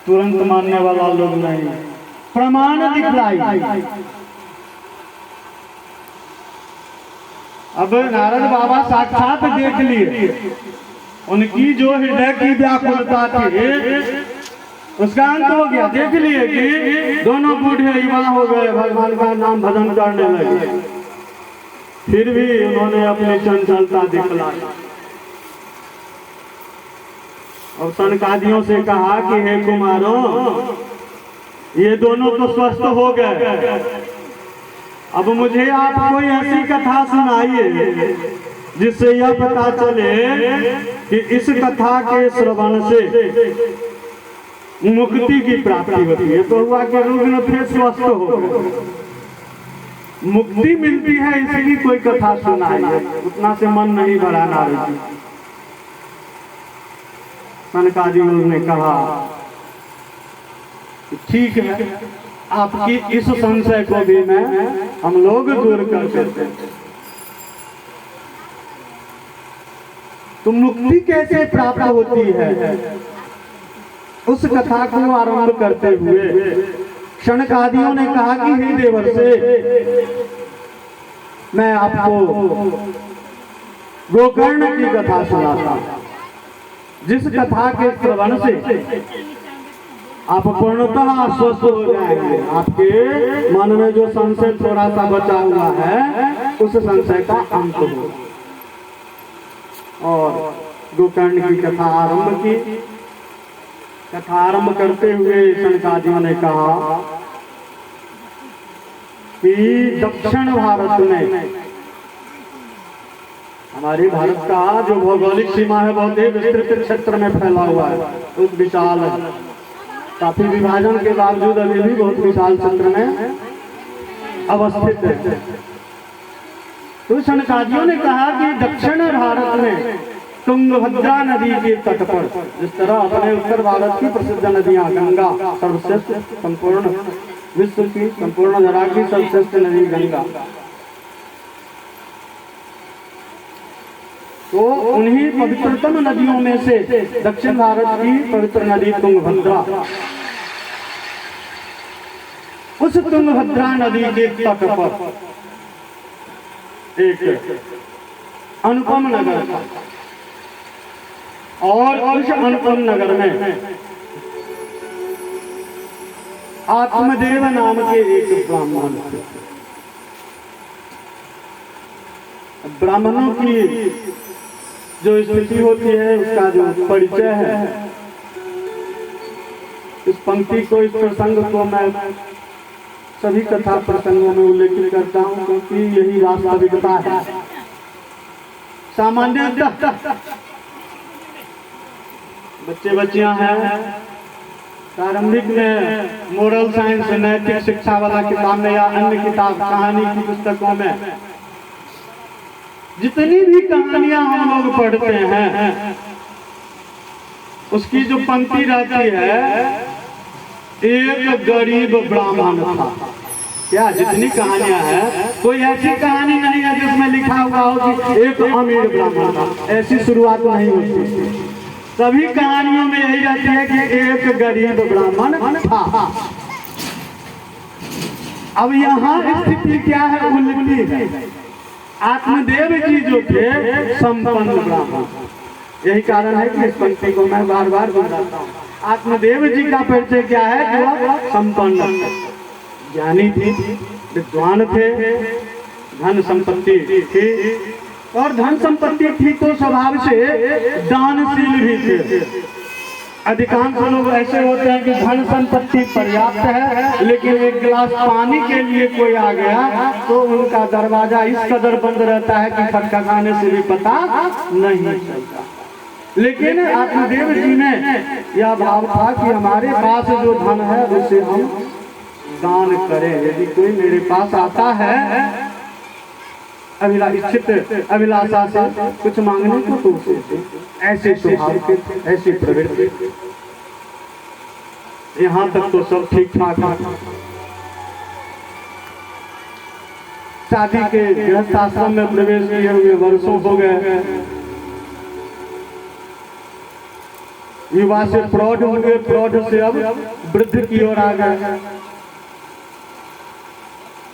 तुरंत मानने वाला लोग नहीं, प्रमाण दिखलाई। अब नारद बाबा साक्षात देख लिए, उनकी जो हृदय की व्याकुलता थी उसका अंत हो गया। देख लिए कि दोनों बूढ़े युवा हो गए, भगवान का नाम भजन करने लगे, फिर भी उन्होंने अपनी चंचलता दिखलाई और सनकादियों से कहा कि हे कुमारों, ये दोनों तो स्वस्थ हो गए, अब मुझे आप कोई ऐसी कथा सुनाइए जिससे यह पता चले कि इस कथा के श्रवण से मुक्ति की प्राप्ति होती है। तो हुआ कि रुग्ण फिर स्वस्थ हो गए, मुक्ति मिलती है, इसकी कोई कथा सुनाइए। उतना से मन नहीं भरा नारद जी। सनकादियों ने कहा ठीक है, आपकी इस संशय को भी हम लोग दूर कर सकते हैं। तो मुक्ति कैसे प्राप्त होती है, उस कथा को आरंभ करते हुए सनकादियों ने कहा कि हे देवर से, मैं आपको गोकर्ण की कथा सुनाता, जिस कथा के श्रवण से आप पूर्णतः स्वस्थ हो जाएंगे। आपके मन में जो संशय थोड़ा सा बचा हुआ है, उस संशय का अंत हो। और गोकर्ण की कथा आरंभ की। कथा आरंभ करते हुए सनकादियों ने कहा कि दक्षिण भारत में, हमारे भारत का जो भौगोलिक सीमा है बहुत ही विस्तृत क्षेत्र में फैला हुआ है, बहुत विशाल है, काफी विभाजन के बावजूद अभी भी बहुत विशाल क्षेत्र में अवस्थित है। तो सनकादियों ने कहा कि दक्षिण भारत में तुंगभद्रा नदी के तट पर, जिस तरह अपने उत्तर भारत की प्रसिद्ध नदियां गंगा सर्वश्रेष्ठ, संपूर्ण विश्व की संपूर्ण धरा की सर्वश्रेष्ठ नदी गंगा, तो उन्हीं पवित्रतम नदियों में से दक्षिण भारत की पवित्र नदी तुंगभद्रा, उस तुंगभद्रा नदी के तट पर एक अनुपम नगर था और उस अनुपम नगर में आत्मदेव नाम के एक ब्राह्मण थे। ब्राह्मणों की जो स्थिति होती है, उसका जो परिचय है, इस पंक्ति को, इस प्रसंग को मैं सभी कथा प्रसंगों में उल्लेखित करता हूँ, क्योंकि यही वास्तविकता है। सामान्यतः बच्चे बच्चियां हैं, प्रारंभिक में मोरल साइंस, नैतिक शिक्षा वाला किताब में या अन्य किताब, कहानी की पुस्तकों में जितनी भी कहानियां हम लोग पढ़ते हैं, उसकी जो पंक्ति रहती है, एक गरीब ब्राह्मण था। क्या जितनी कहानियां हैं, कोई ऐसी कहानी नहीं है जिसमें लिखा हुआ हो कि एक अमीर ब्राह्मण था, ऐसी शुरुआत नहीं होती। सभी कहानियों में यही रहती है कि एक गरीब ब्राह्मण था। अब यहाँ स्थिति क्या है, उल्टी है। आत्मदेव जी जो थे संपन्न ब्राह्मण, यही कारण है कि इस पंक्ति को मैं बार बार दोहराता हूँ। आत्मदेव जी का परिचय क्या है कि वह संपन्न, ज्ञानी थे, विद्वान थे, धन संपत्ति थी, और धन संपत्ति थी तो स्वभाव से दानशील भी थे। अधिकांश लोग ऐसे होते हैं कि धन संपत्ति पर्याप्त है, लेकिन एक गिलास पानी के लिए कोई आ गया तो उनका दरवाजा इस कदर बंद रहता है कि खटखटाने से भी पता नहीं चलता। लेकिन आत्मदेव जी में यह भाव था कि हमारे पास जो धन है उसे हम दान करें। यदि कोई मेरे पास आता है इच्छित अभिलाषा से कुछ मांगने को, तो उसे ऐसे स्वभाव के, ऐसी प्रवृत्ति। यहाँ तक तो सब ठीक ठाक है। शादी के गृहस्थ आश्रम में प्रवेश किए हुए वर्षों हो गए, युवा से प्रौढ़ हुए, प्रौढ़ से अब वृद्ध की ओर आ गए।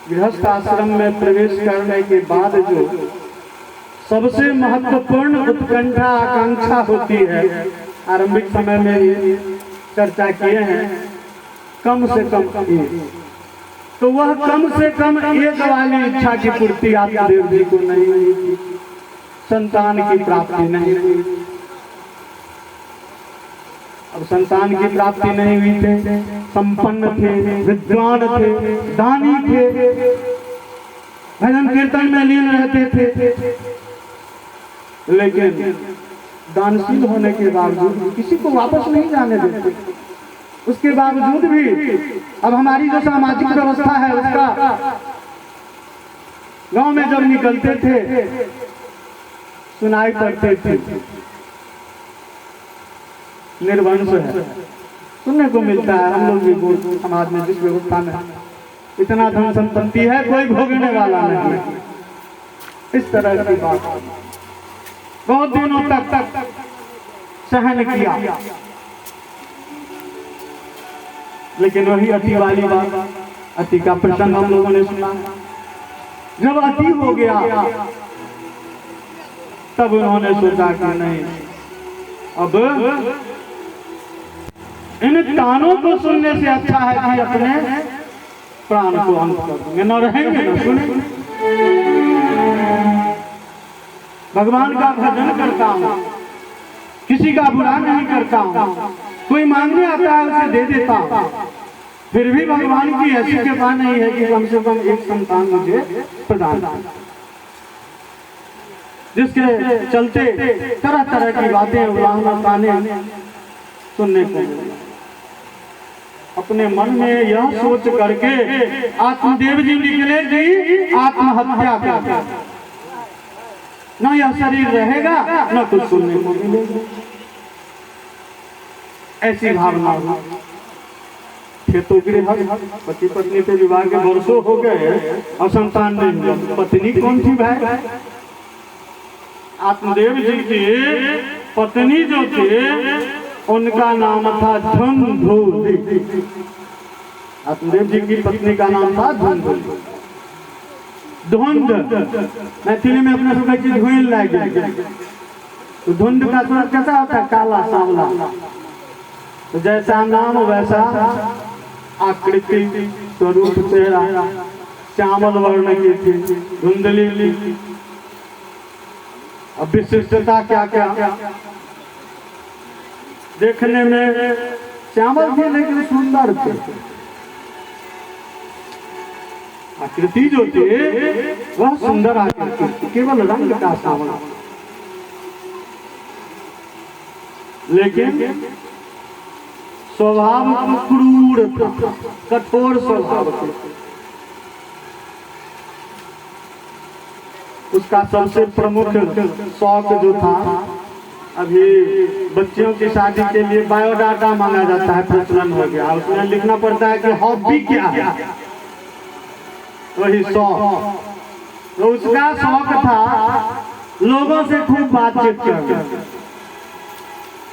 गृहस्थ आश्रम में प्रवेश करने के बाद जो सबसे महत्वपूर्ण उत्कंठा आकांक्षा होती है, आरंभिक समय में ही चर्चा किए हैं, कम से कम एक, तो वह कम से कम एक वाली इच्छा की पूर्ति आत्मदेव जी को नहीं हुई थी, संतान की प्राप्ति नहीं हुई। अब संतान की प्राप्ति नहीं हुई थे, संपन्न थे, विद्वान थे, दानी थे, भजन कीर्तन में लीन रहते थे, लेकिन दानशील होने के बावजूद किसी को वापस नहीं जाने देते। उसके बावजूद भी अब हमारी जो सामाजिक व्यवस्था है उसका, गांव में जब निकलते थे सुनाई पड़ते थे निर्वंश है, सुनने को मिलता है। हम लोग भी समाज में जिस व्यवस्था में इतना धन संपत्ति है कोई भोगने वाला नहीं, इस तरह की बात बहुत दिनों तक सहन किया। लेकिन वही अति वाली बात, अति का प्रसंग हम लोगों ने सुना। जब अति हो गया तब उन्होंने सोचा कि नहीं, अब इन कानों को सुनने से अच्छा है कि अपने प्राण को अंत कर देंगे, न रहेंगे न सुनेंगे। भगवान का भजन करता हूँ, किसी का बुरा नहीं करता हूँ, कोई मांगने आता है उसे दे देता हूँ, फिर भी भगवान की ऐसी कृपा नहीं है कि कम से कम एक संतान मुझे प्रदान करे, जिसके चलते तरह तरह की बातें उड़ाना ताने सुनने को मिले। अपने मन में यह सोच करके आत्मदेव जी निकले कि आत्महत्या कर, न यह शरीर रहेगा न कुछ सुनने को मिलेगा, ऐसी भावना हुई। थे तो गृहस्थ, पति पत्नी के विवाह के वर्षों हो गए और संतान नहीं हुआ। पत्नी कौन थी भाई? आत्मदेव जी की पत्नी जो थी उनका नाम था धुंधुली। आत्मदेव जी की पत्नी का नाम था धुंधुली। धुंध मैथिली में अपने सुबह की धुएं लाएगी, तो धुंध का स्वर कैसा होता है? काला सांवला। तो जैसा नाम वैसा आकृति, स्वरूप, चेहरा श्यामल वर्ण की थी धुंधली। अब विशिष्टता क्या क्या, देखने में श्यामल थे लेकिन सुंदर थे। आकृति जो थी वह सुंदर आकृति, केवल रंग का सावला, लेकिन स्वभाव क्रूर था, कठोर स्वभाव था। उसका सबसे प्रमुख शौक जो था, अभी बच्चियों की शादी के लिए बायोडाटा मांगा जाता है, प्रचलन हो गया, उसमें लिखना पड़ता है कि हॉबी क्या है, वही शौक। तो उसका शौक था लोगों से खूब बातचीत करना,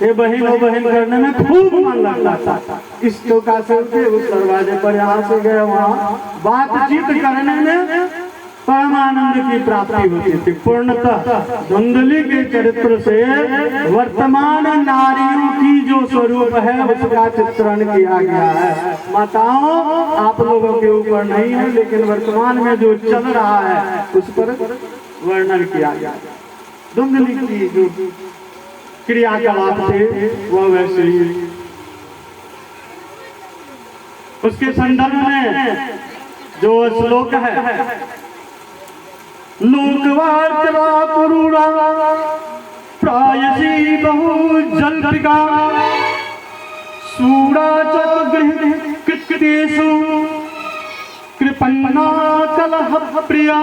ये बहन वो बहन करने में खूब मन लगता था। इस टोका से उठे उस दरवाजे पर, यहाँ से गए वहाँ, बातचीत करने में परमानंद की प्राप्ति होती थी। पूर्णतः धुंधली के चरित्र से वर्तमान नारियों की जो स्वरूप है उसका चित्रण किया गया है। माताओं, आप लोगों के ऊपर नहीं है, लेकिन वर्तमान में जो चल रहा है उस पर वर्णन किया गया। धुंधली की जो क्रियाकलाप थे वह वैसे ही। उसके संदर्भ में जो श्लोक है, लोकवार्ता पुरुषा प्रायसी बहु जल्पिका सूरा चतुर्गृह कृतेषु कृपन्ना कलह प्रिया।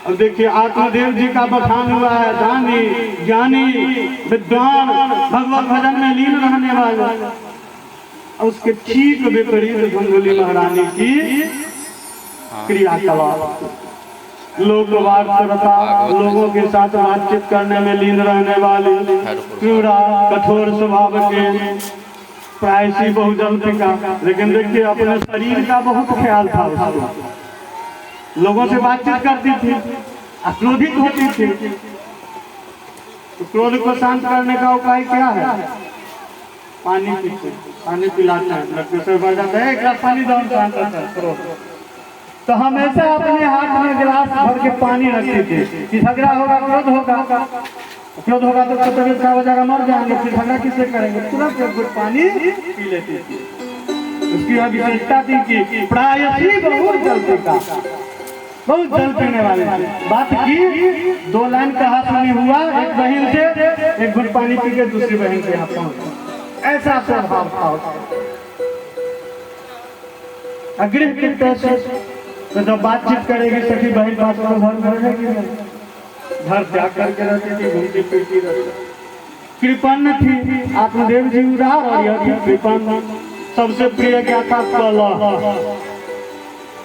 अब देखिए आत्मदेव जी का बखान हुआ है, दानी, ज्ञानी, विद्वान, भगवत भजन में लीन रहने वाला। उसके ठीक विपरीत धुंधली महारानी की क्रियाकलाप। लोकवाक्यता, लोगों के साथ बातचीत करने में लीन रहने वाले, क्रूरा कठोर स्वभाव के, प्रायसी बहुजल्दी का, लेकिन देखिए अपने शरीर का बहुत ख्याल था उसको। लोगों से बातचीत करती थी, क्रोधित होती थी, तो क्रोध को शांत करने का उपाय क्या है? पानी पीते, पानी पिलाते हैं, लड़के से बढ़ जाता है, एक गिलास पानी दो, शांत रहता है क्रोध। तो हमेशा अपने हाथ में गिलास भर के पानी रखते थे कि झगड़ा होगा, क्रोध होगा, क्रोध होगा तो तबीयत खराब हो जाएगा, मर जाएंगे, फिर झगड़ा किससे करेंगे? तुरंत एक घुट पानी पी लेती थी। उसकी विशेषता थी कि प्रायसी बहुत जल्दी का, बहुत जल पीने वाले बात की। 2 लाइन कहा सुनी हुआ, एक बहन से एक घुट पानी पी के दूसरी बहन के यहाँ पहुंच, ऐसा स्वभाव था। अग्रह के पैसे तो जब बातचीत करेगी सखी बहन बात तो घर रहेगी, घर त्याग करके रहती थी, घूमती फिरती रहती। कृपण थी, आत्मदेव जी उदार, और यह कृपण सबसे प्रिय क्या था? कलह।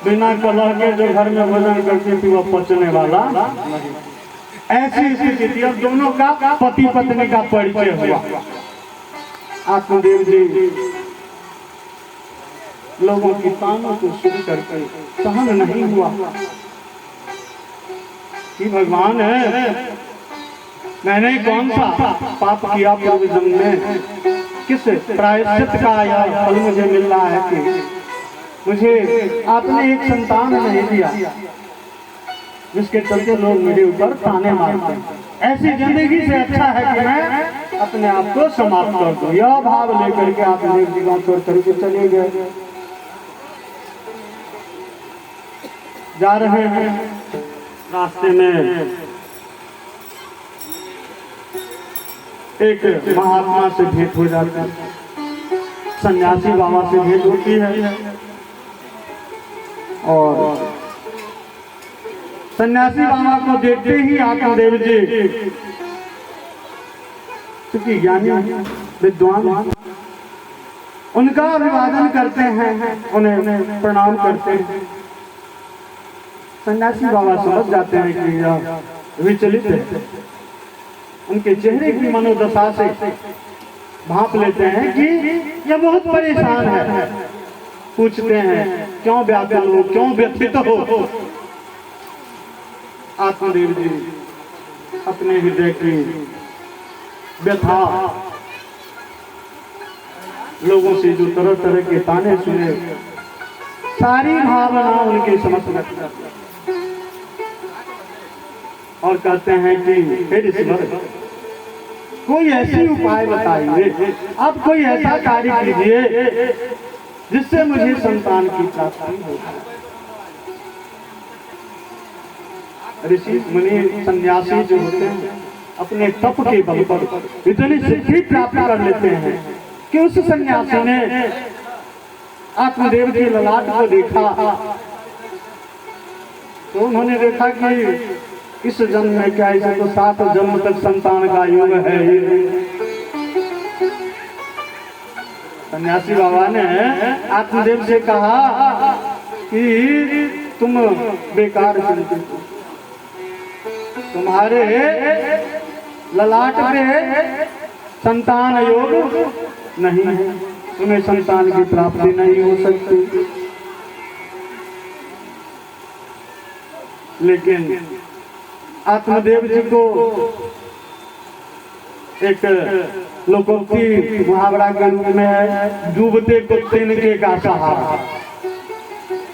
बिना कलह के जो घर में भोजन करती थी वह पचने वाला नहीं। ऐसी स्थिति थी। अब दोनों का पति पत्नी का परिचय हुआ। आत्मदेव जी लोगों की तानों को सुन करके सहन नहीं हुआ कि भगवान है, मैंने कौन सा पाप किया पूर्व जन्म में, किस प्रायश्चित का यह फल मुझे मिल रहा है कि मुझे आपने एक संतान नहीं दिया, जिसके चलते लोग मेरे ऊपर ताने मारते हैं। ऐसी जिंदगी से अच्छा है कि मैं अपने आप को समाप्त कर दूं। यह भाव लेकर के आप जीवन छोड़ करके चले गए। जा रहे हैं, रास्ते में एक महात्मा से भेंट हो जाती है, सन्यासी बाबा से भेंट होती है। और सन्यासी बाबा को देखते ही आत्मदेव जी, क्योंकि ज्ञानी विद्वान, उनका अभिवादन करते हैं, उन्हें प्रणाम करते हैं। सन्यासी बाबा समझ जाते हैं कि यह विचलित है। उनके चेहरे की मनोदशा से भांप लेते हैं कि यह बहुत परेशान है। पूछते हैं, क्यों व्याकुल हो, क्यों व्यथित हो? आत्मदेव जी अपने हृदय की व्यथा, लोगों से जो तरह तरह के ताने सुने, सारी भावना उनकी समझ में और कहते हैं कि हे ईश्वर, कोई ऐसी उपाय बताइए, आप कोई ऐसा कार्य कीजिए जिससे मुझे संतान की प्राप्ति हो। ऋषि मुनि सन्यासी जो होते हैं अपने तप के बल पर इतनी सिद्धि प्राप्त कर लेते हैं कि उस सन्यासी ने आत्मदेव के ललाट को देखा तो उन्होंने देखा कि इस जन्म में क्या, इसे तो 7 जन्म तक संतान का योग है। सन्यासी बाबा ने आत्मदेव से कहा कि तुम बेकार चिंतित हो, तुम्हारे ललाट में संतान योग नहीं है, तुम्हें संतान की प्राप्ति नहीं हो सकती। लेकिन आत्मदेव जी को एक लोकोक्ति मुहावरा के रूप में है, डूबते को तिनके का सहारा।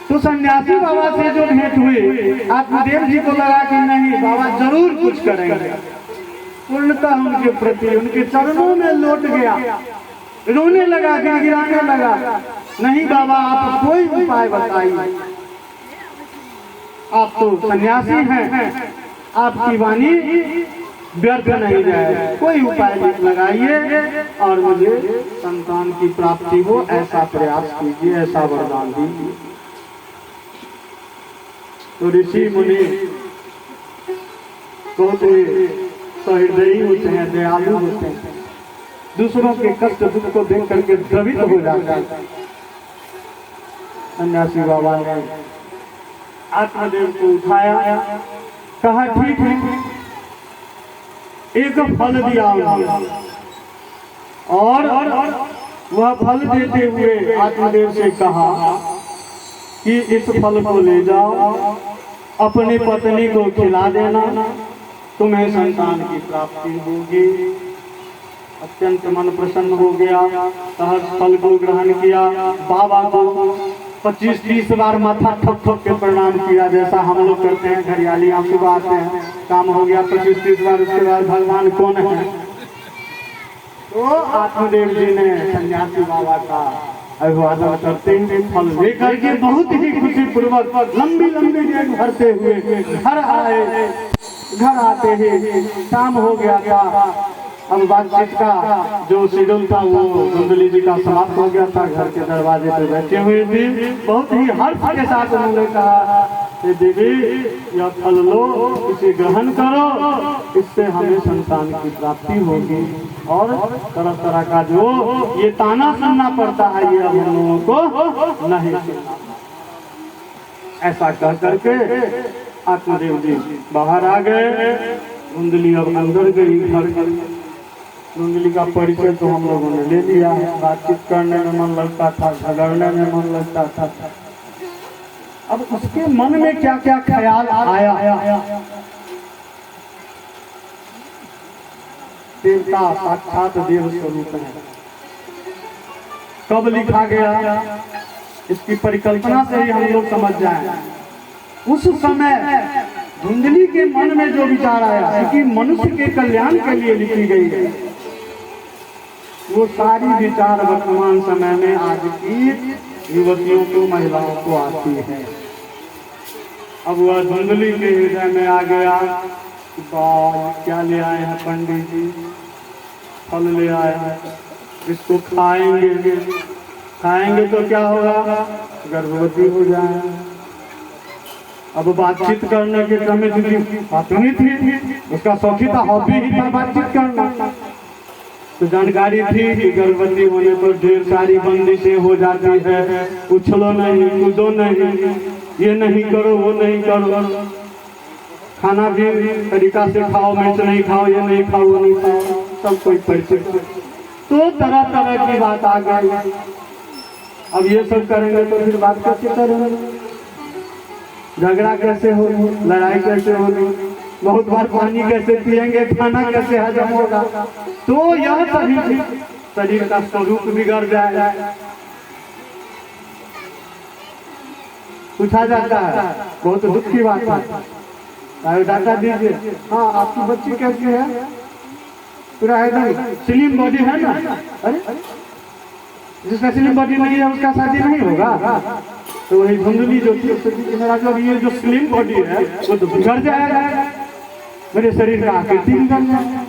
तो सन्यासी बाबा से जो भेंट हुई, आत्मदेव जी को लगा कि नहीं, बाबा जरूर कुछ करेंगे। पूर्णतः उनके प्रति उनके चरणों में लौट गया, रोने लगा, गिड़गिड़ाने लगा। नहीं बाबा, आप कोई उपाय बताइए, आप तो सन्यासी हैं, आपकी वाणी व्यर्थ नहीं जाए, कोई उपाय लगाइए और मुझे संतान की प्राप्ति हो, ऐसा प्रयास कीजिए, ऐसा वरदान दीजिए। तो ऋषि मुनि बहुत सहृदयी होते हैं, दयालु होते हैं, दूसरों के कष्ट दुख को देख करके द्रवित हो जाते हैं। सन्यासी बाबा ने आत्मदेव को उठाया, कहा ठीक है, एक फल दिया उन्होंने, और वह फल देते हुए आत्मदेव से कहा कि इस फल को ले जाओ, अपनी पत्नी को खिला देना, तुम्हें संतान की प्राप्ति होगी। अत्यंत मन प्रसन्न हो गया, सहज फल को ग्रहण किया, बाबा को 25-30 बार माथा ठोक ठोक के प्रणाम किया, जैसा हम लोग करते हैं, घरियालियां सुबह आते हैं, काम हो गया 25-30 बार, उसके बाद भगवान कौन है। तो आत्मदेव जी ने सन्यासी बाबा का अभिवादन करते हुए फल लेकर के बहुत ही खुशी पूर्वक लंबी लंबी डेग भरते हुए घर आए। घर आते ही शाम हो गया था। अब बातचीत का जो शेड्यूल था वो कुंडली जी का समाप्त हो गया था। घर के दरवाजे पे बैठे हुए थे, बहुत ही हर्ष के साथ उन्होंने कहा कि देवी यह फल लो, इसे ग्रहण करो, इससे हमें संतान की प्राप्ति होगी और तरह तरह का जो ये ताना सुनना पड़ता है ये अब हम लोगों को नहीं सुनना। ऐसा कह करके आत्मदेव जी बाहर आ गए। कुंडली अब अंदर गई घर के। कुंडली का परिचय तो हम लोगों ने ले लिया है। बातचीत करने में मन लगता था, झगड़ने में मन लगता था। अब उसके मन में क्या क्या ख्याल आया। देवता साक्षात देव स्वरूप है। कब लिखा गया इसकी परिकल्पना से ही हम लोग समझ जाए। उस समय धुंधली के मन में जो विचार आया कि मनुष्य के कल्याण के लिए लिखी गई है, वो सारी विचार वर्तमान समय में आज की युवतियों को, महिलाओं को आती है। अब वह धुंधली के हृदय में आ गया कि क्या ले आए हैं पंडित जी, फल ले आए हैं, इसको खाएंगे तो क्या होगा, गर्भवती हो जाए। अब बातचीत करने के क्रम में अपनी थी, उसका शौकीता हॉबी ही था बातचीत करना। तो जानकारी थी कि गर्भवती होने पर ढेर सारी बंदिशें हो जाती है, उछलो नहीं, कूदो नहीं, ये नहीं करो, वो नहीं करो, खाना भी तरीका से खाओ, मिर्च नहीं खाओ, ये नहीं खाओ, वो नहीं खाओ, सब कोई परिचित। तो तरह तरह की बात आ गई। अब ये सब करेंगे तो फिर बात कैसे करेंगे, झगड़ा कैसे हो, लड़ाई कैसे होगी, बहुत बार पानी कैसे पिएंगे, खाना कैसे हजम होगा। तो यह सभी शरीर का स्वरूप बिगड़ जाए। पूछा जाता है, बहुत दुख की बात है, डाटा दीजिए, हाँ आपकी बच्ची कैसी है, पूरा एकदम स्लिम बॉडी है ना। अरे जिसका स्लिम बॉडी नहीं है उसका शादी नहीं होगा। तो वही धुंधली जो थी मेरा जो ये जो स्लिम बॉडी है वो तो बिगड़ जाएगा, मेरे शरीर का आकृति बिगड़ जाएगा।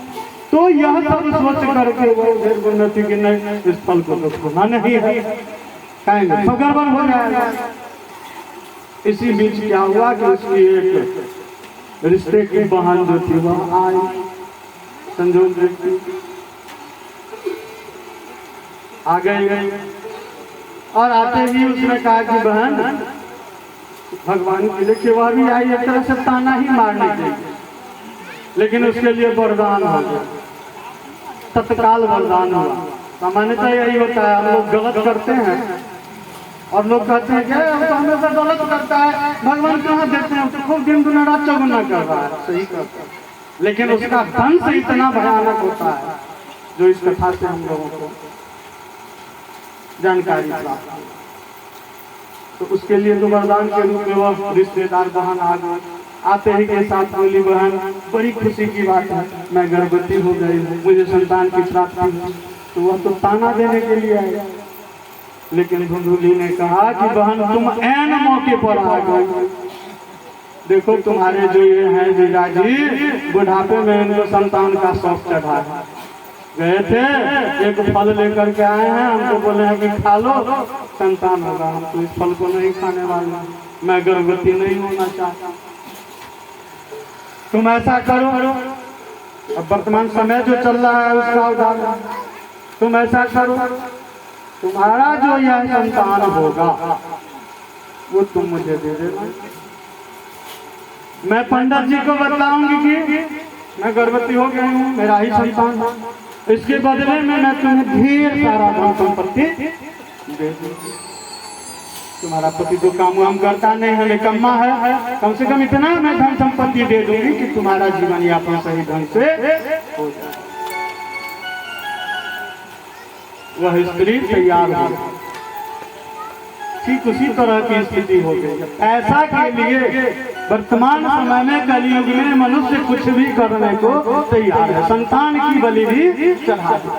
तो यह सब सोच करके वो उन्नति की नहीं, इस फल को तो खोना नहीं है, खाएंगे तो गड़बड़ हो जाएगा। इसी बीच क्या हुआ कि उसकी एक रिश्ते की बहन जो थी वह आई, संजोग देखी आ गई, और आते ही उसने कहा कि बहन भगवान की देखिए वह भी आई एक तरह से ताना ही मारने के, लेकिन उसके लिए वरदान हो गया, तत्काल वरदान हुआ। सामान्यतः यही होता है, हम लोग गलत करते हैं और लोग कहते हैं कि तो हमेशा गलत करता है, भगवान कहाँ देते हैं, तो खूब दिन दुना रात चौगुना कर रहा है, सही करता है, लेकिन उसका दंश इतना भयानक होता है जो इस कथा से हम लोगों को जानकारी प्राप्त हुई। तो उसके लिए तो वरदान के रूप में वह रिश्तेदार बहन आ गए। आते ही के साथ बोली, बहन बड़ी खुशी की बात है, मैं गर्भवती हो गई, मुझे संतान की प्राप्ति हुई। तो वह तो ताना देने के लिए आए, लेकिन धुंधली ने कहा कि बहन तुम ऐन मौके पर आ गई, देखो तुम्हारे जो ये हैं जीजाजी बुढ़ापे में इनको संतान का शौक चढ़ा गए थे, एक फल लेकर के आए हैं, हमको बोले हैं कि खा लो संतान होगा, हम तो इस फल को नहीं खाने वाले, मैं गर्भवती नहीं होना चाहता। तुम ऐसा करो, अब वर्तमान समय जो चल रहा है उसका उदाहरण, तुम ऐसा करो, तुम्हारा जो यह संतान होगा वो तुम मुझे दे देना, मैं पंडित जी को बताऊंगी कि मैं गर्भवती हो गई हूँ, मेरा ही संतान है, इसके बदले में मैं तुम्हें ढेर सारा धन संपत्ति दे दूंगी। तुम्हारा पति तो काम वाम करता नहीं है, निकम्मा है, कम से कम इतना मैं धन संपत्ति दे दूंगी कि तुम्हारा जीवन यापन सही ढंग से हो जाए। वह स्त्री तैयार हो, ठीक उसी तरह की स्थिति हो गई। ऐसा के लिए वर्तमान समय में कलयुग में मनुष्य कुछ भी करने को तैयार है, संतान की बलि भी चढ़ा दी,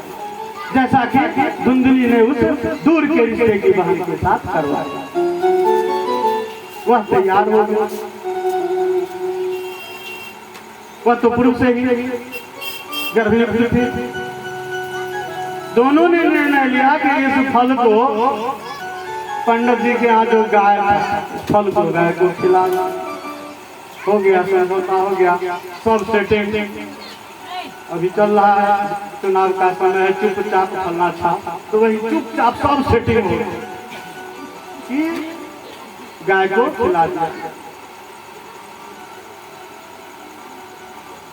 जैसा कि धुंधली ने उस दूर के रिश्ते की बहन के साथ करवाया। वह तैयार हो गया, वह तो पुरुष से ही गर्भवती थी। दोनों ने निर्णय लिया कि इस फल को पंडित जी के यहाँ जो गाय फल को गाय को खिलाना। हो गया, समझौता हो गया, सब सेटिंग अभी चल रहा है, चुनाव का समय है, चुपचाप फलना था, तो वही चुपचाप सब सेटिंग हो गई, गाय को खिला दिया।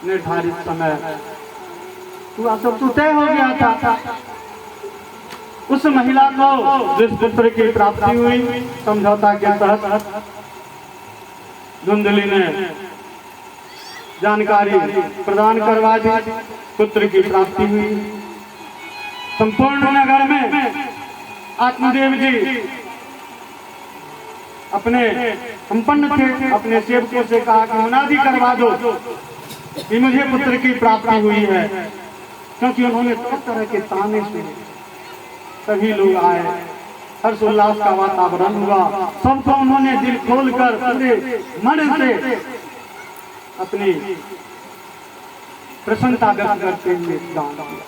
निर्धारित समय हुआ, सब तो तय हो गया था। उस महिला को जिस पुत्र की प्राप्ति हुई, समझौता के तहत धुंधली ने जानकारी प्रदान करवा दी, पुत्र की प्राप्ति हुई। संपूर्ण नगर में आत्मदेव जी अपने संपन्न थे, अपने सेवकों से कहा कि मुनादी करवा दो कि मुझे पुत्र की प्राप्ति हुई है, क्योंकि उन्होंने तरह तरह के ताने सुने। सभी लोग आए, हर्षोल्लास का वातावरण हुआ, सबको उन्होंने दिल खोलकर पूरे मन से अपनी प्रसन्नता व्यक्त करते हुए दान दिया।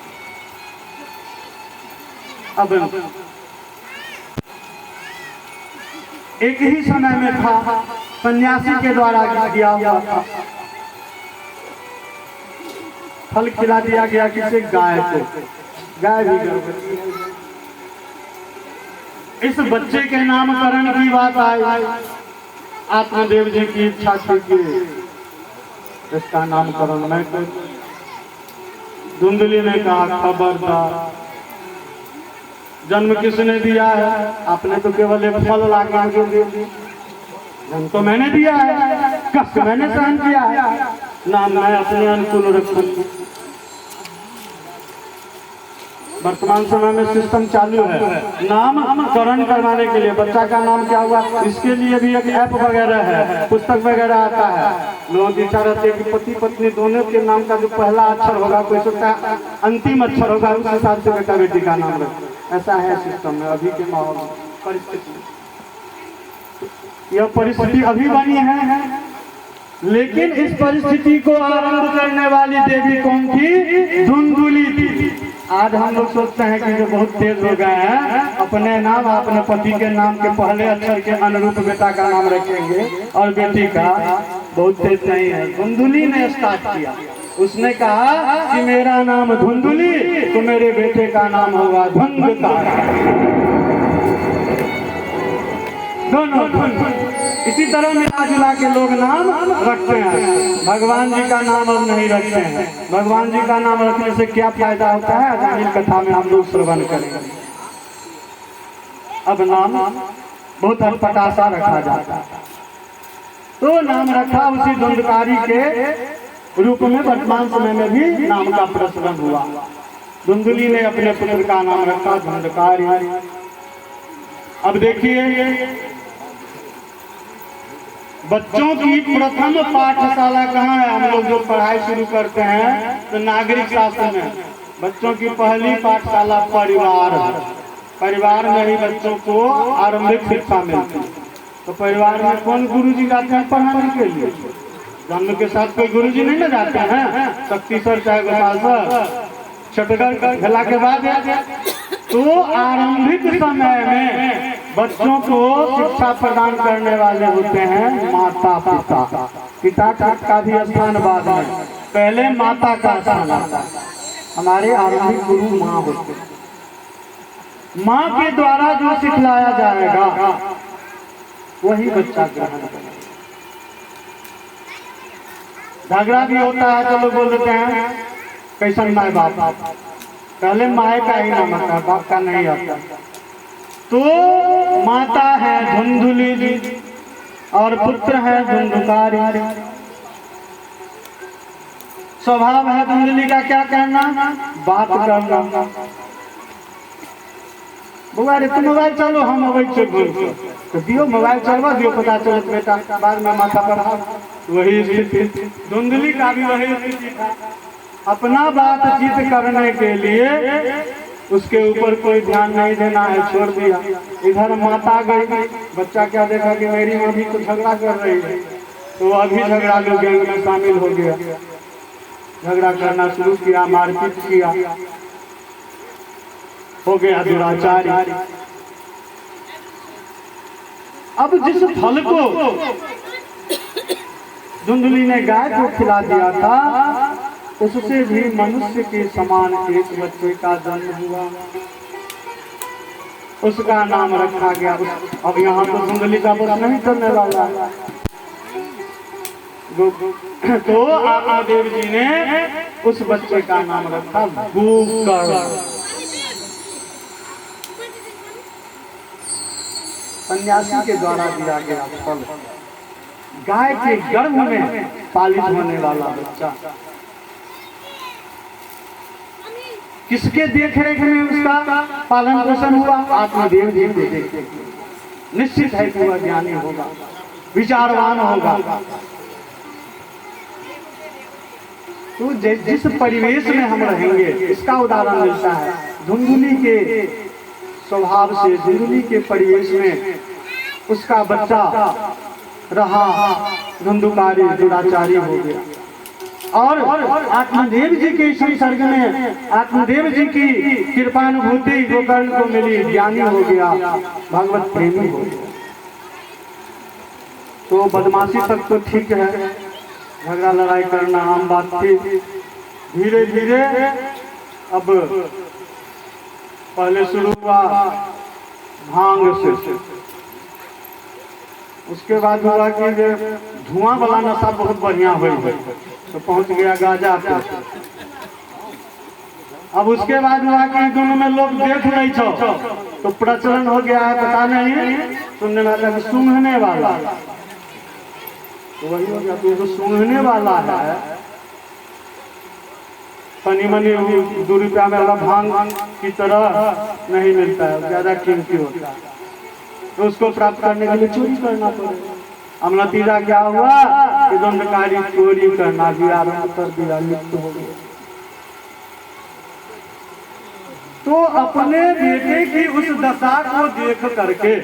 अब एक ही समय में था, सन्यासी के द्वारा दिया हुआ था, फल खिला दिया गया किसी गाय को, गाय भी गर्भवती है। इस बच्चे के नामकरण की बात आई, आत्मदेव जी की इच्छा थी कि इसका नामकरण मैं कर। धुंधली ने कहा खबरदार, जन्म किसने दिया है? आपने तो केवल एक फल ला के दे दी, जन्म तो मैंने दिया है, कष्ट मैंने सहन किया है, नाम मैं अपने अनुकूल रखूंगी। वर्तमान समय में सिस्टम चालू है नामकरण करवाने के लिए, बच्चा का नाम क्या हुआ इसके लिए भी एक ऐप वगैरह है, पुस्तक वगैरह आता है। लोगों की इच्छा रहती है कि पति पत्नी दोनों के नाम का जो पहला अक्षर होगा, कोई सोचता है अंतिम अक्षर होगा, उस हिसाब से बेटा बेटी का नाम रखे। ऐसा है सिस्टम में अभी के माहौल परिस्थिति। यह परिस्थिति अभी बनी है, लेकिन इस परिस्थिति को आरंभ करने वाली देवी कौन थी? धुंधली थी। आज हम लोग सोचते हैं कि जो बहुत तेज हो गए हैं, अपने नाम अपने पति के नाम के पहले अक्षर के अनुरूप बेटा का नाम रखेंगे और बेटी का। बहुत तेज नहीं है। धुंधली ने स्टार्ट किया, उसने कहा कि मेरा नाम धुंधली, तो मेरे बेटे का नाम होगा धुंधकार। दोनों इसी तरह मिला जुला के लोग नाम रखते हैं। भगवान जी का नाम अब नहीं रखते हैं। भगवान जी का नाम रखने से क्या फायदा होता है, अजानिल कथा में हम लोग श्रवण करेंगे। अब नाम बहुत अटपटा रखा जाता है, तो नाम रखा उसी धुंधकारी के रूप में वर्तमान समय में भी नाम का प्रचलन हुआ। धुंधली ने अपने पुत्र का नाम रखा धुंधकारी। अब देखिए, बच्चों की प्रथम पाठशाला कहाँ है? हम लोग जो पढ़ाई शुरू करते हैं तो नागरिक शास्त्र में बच्चों की पहली पाठशाला परिवार है। परिवार में ही बच्चों को आरंभिक शिक्षा मिलती है। तो परिवार में कौन गुरुजी जाते हैं पढ़ाने के लिए? जन्म के साथ कोई गुरुजी नहीं ना जाते हैं। शक्ति सर चाहे गोपाल सर छठगढ़ खेला के बाद, तो आरंभिक समय में बच्चों को शिक्षा प्रदान करने वाले होते हैं माता पिता। पिता का भी स्थान बाद में, पहले माता का स्थान आता है। हमारे आरंभिक गुरु माँ होते हैं। माँ के द्वारा जो सिखलाया जाएगा वही बच्चा ग्रहण करेगा। झगड़ा भी होता है तो लोग बोल देते हैं कैसन माए बाप, पहले माए का ही नाम आता है, बाप का नहीं आता। तो माता है धुंधुली जी और पुत्र है धुंधुकारी। स्वभाव है धुंधुली का क्या कहना, बात करना। बुआ रे तुम मोबाइल चलो, हम मोबाइल से घूम तो दियो, मोबाइल चलवा दियो, पता चले बेटा बाद में माथा पर हाथ। वही स्थिति धुंधली का भी वही स्थिति था। अपना बातचीत करने के लिए उसके ऊपर कोई ध्यान नहीं देना है, छोड़ दिया। इधर माता गई, बच्चा क्या देखा कि मेरी माँ भी तो झगड़ा कर रही है, तो अभी झगड़ा लोग गैंग में शामिल हो गया, झगड़ा करना शुरू किया, मारपीट किया, हो गया दुराचारी। अब जिस फल को धुंधली ने गाय को खिला दिया था, उससे भी मनुष्य के समान एक बच्चे का जन्म हुआ, उसका नाम रखा गया। अब यहाँ तो धुंधली का बस नहीं करने वाला है, तो आत्मदेव जी ने उस बच्चे का नाम रखा गोकर्ण। सन्यासी के द्वारा दिया गया फल, गाय के गर्भ में पालित होने वाला बच्चा। किसके देखरेख में उसका पालन पोषण हुआ, आत्मदेव जी के देखरेख में। निश्चित है कि वह ज्ञानी होगा, विचारवान होगा। तो जिस परिवेश में हम रहेंगे, इसका उदाहरण मिलता है धुंधुली के स्वभाव से। धुंधुली के परिवेश में उसका बच्चा रहा धुंधुकारी, दुराचारी हो गया, और आत्मदेव जी के संसर्ग में आत्मदेव जी की कृपानुभूति गोकर्ण को मिली, ज्ञानी हो गया, भगवत प्रेमी हो गया। तो बदमाशी तक तो ठीक है, झगड़ा लड़ाई करना आम बात थी। धीरे धीरे अब पहले शुरू हुआ भांग से, उसके बाद हुआ कि धुआं वाला नशा बहुत बढ़िया हुई है, तो पहुंच गया गांजा पे। अब उसके बाद हुआ कि दोनों में लोग देख नहीं छो, तो प्रचलन हो गया है, पता नहीं सुनने वाला सूंघने वाला, तो वही हो गया। तो सूंघने वाला है, तनी मनी ₹2 में वाला भांग की तरह नहीं मिलता है, ज्यादा कीमती होता है, तो उसको प्राप्त करने के लिए चोरी करना पड़ेगा। अब नतीजा क्या हुआ कि दंडकारी चोरी करना भी आरंभ कर दिया, लिप्त हो गया। तो अपने बेटे की उस दशा को देख करके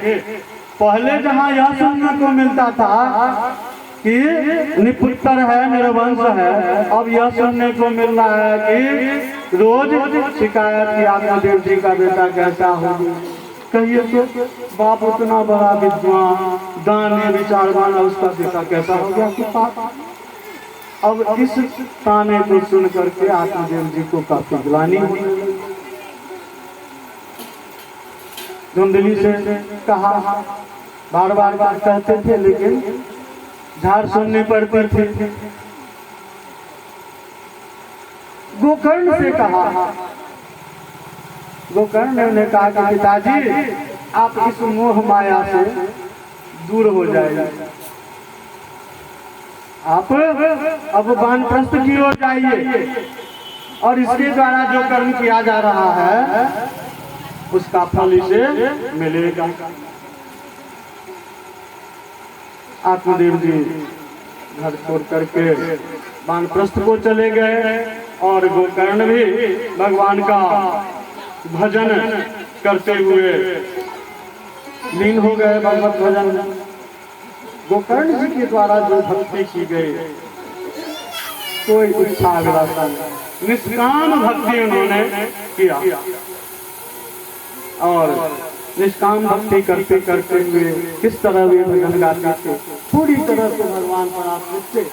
पहले जहां यह सुनने को मिलता था कि निपुत्र है, निर्वंश है, अब यह सुनने को मिल रहा है कि रोज शिकायत की आत्मदेव जी का बेटा कैसा हो गया। कहिए तो बाप उतना बड़ा विद्वान, दानी, विचारवान, उसका बेटा कैसा हो गया कि पाप। अब इस ताने को सुन करके आत्मदेव जी को काफी ग्लानि हुई। धुंधली से कहा, बार बार बात कहते थे, लेकिन झाड़ सुननी पड़ती थी। गोकर्ण से कहा, गोकर्ण ने उन्हें कहा कि पिताजी आप इस मोह माया से दूर हो जाइए, आप अब वानप्रस्थ की ओर जाइए, और इसके द्वारा जो कर्म किया जा रहा है उसका फल इसे मिलेगा। आत्मदेव जी घर छोड़ करके वानप्रस्थ को चले गए, और गोकर्ण भी भगवान का भजन करते हुए लीन हो गए भगवत भजन। गोकर्ण जी के द्वारा जो भक्ति की गई, कोई इच्छा अभिलाषा नहीं, निष्काम भक्ति उन्होंने किया, और निष्काम भक्ति करते करते हुए किस तरह वे भजन गाते थे, पूरी तरह से भगवान पर आश्रित थे।